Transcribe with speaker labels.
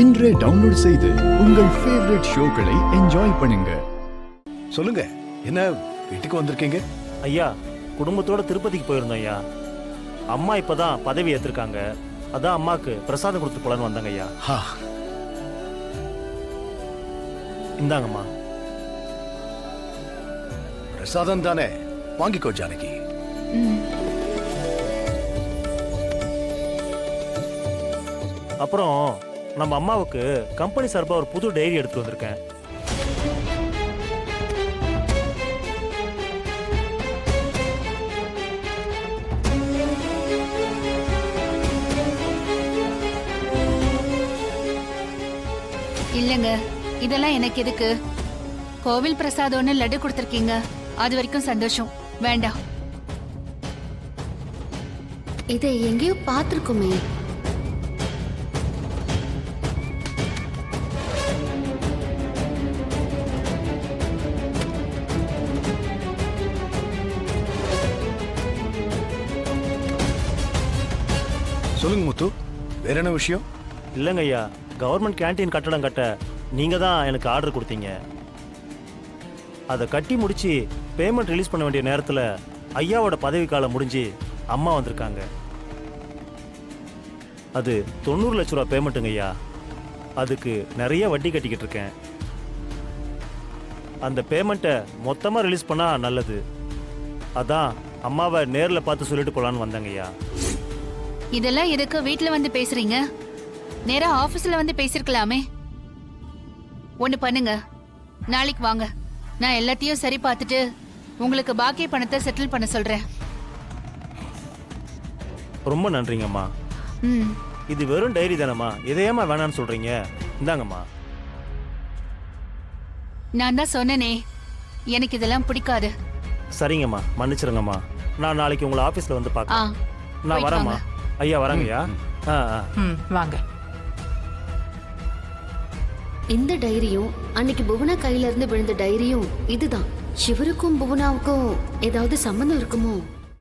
Speaker 1: இன்றே டவுன்லோட் செய்து உங்கள் ஃபேவரட் ஷோக்களை என்ஜாய் பண்ணுங்க.
Speaker 2: சொல்லுங்க, என்ன வீட்டுக்கு வந்திருக்கீங்க?
Speaker 3: ஐயா, குடும்பத்தோட திருப்பதிக்கு போயிருந்தோம் ஐயா. அம்மா இப்பதான் பதவி ஏற்றிருக்காங்க. அதான் அம்மாக்கு பிரசாதம் கொடுத்து போலான்னு வந்தாங்க ஐயா. இந்தாங்கம்மா.
Speaker 2: பிரசாதம் தானே, வாங்கிக்கோ ஜானகி.
Speaker 3: அப்புறம் நம்ம அம்மாவுக்கு கம்பெனி சார்பா ஒரு புது டைரி எடுத்து வந்திருக்கேன்.
Speaker 4: இல்லங்க, இதெல்லாம் எனக்கு எதுக்கு? கோவில் பிரசாதம்னு லட்டு கொடுத்திருக்கீங்க, அது வரைக்கும் சந்தோஷம். வேண்டாம்.
Speaker 5: இதை எங்கேயோ பார்த்திருக்குமே.
Speaker 2: சொல்லுங்க முத்து, வேற என்ன விஷயம்?
Speaker 3: இல்லைங்க ஐயா, கவர்மெண்ட் கேண்டீன் கட்டடம் கட்ட நீங்க தான் எனக்கு ஆர்டர் கொடுத்தீங்க. அதை கட்டி முடிச்சு பேமெண்ட் ரிலீஸ் பண்ண வேண்டிய நேரத்தில் ஐயாவோட பதவி காலம் முடிஞ்சு அம்மா வந்திருக்காங்க. அது 90 லட்ச ரூபா பேமெண்ட்டுங்க ஐயா. அதுக்கு நிறைய வட்டி கட்டிக்கிட்டு இருக்கேன். அந்த பேமெண்ட்டை மொத்தமாக ரிலீஸ் பண்ணால் நல்லது. அதான் அம்மாவை நேரில் பார்த்து சொல்லிட்டு போகலான்னு வந்தாங்க ஐயா.
Speaker 4: இதெல்லாம் எதுக்கு வீட்ல வந்து பேசுறீங்க? நேரா ஆபீஸ்ல வந்து பேசிருக்கலாமே. ஒண்ணு பண்ணுங்க, நாளைக்கு வாங்க, நான் எல்லாத்தையும் சரி பார்த்துட்டு உங்களுக்கு பாக்கி பணத்தை செட்டில் பண்ண சொல்றேன்.
Speaker 3: ரொம்ப நன்றிங்கம்மா. இது வெறும் டைரி தானம்மா, இதையேம்மா வேணான்னு சொல்றீங்க? இந்தாங்கம்மா.
Speaker 4: நான் தான் சொன்னனே, எனக்கு இதெல்லாம் பிடிக்காது.
Speaker 3: சரிங்கம்மா, மன்னிச்சிருங்கம்மா. நான் நாளைக்கு உங்களை ஆபீஸ்ல வந்து பார்க்கறேன். நான் வரேம்மா. ஐயா வரங்கய்யா.
Speaker 6: வாங்க.
Speaker 5: இந்த டைரியும் அன்னைக்கு புவனா கையில இருந்து விழுந்த டைரியும் இதுதான். சிவருக்கும் புவனாவுக்கும் ஏதாவது சம்பந்தம் இருக்குமோ?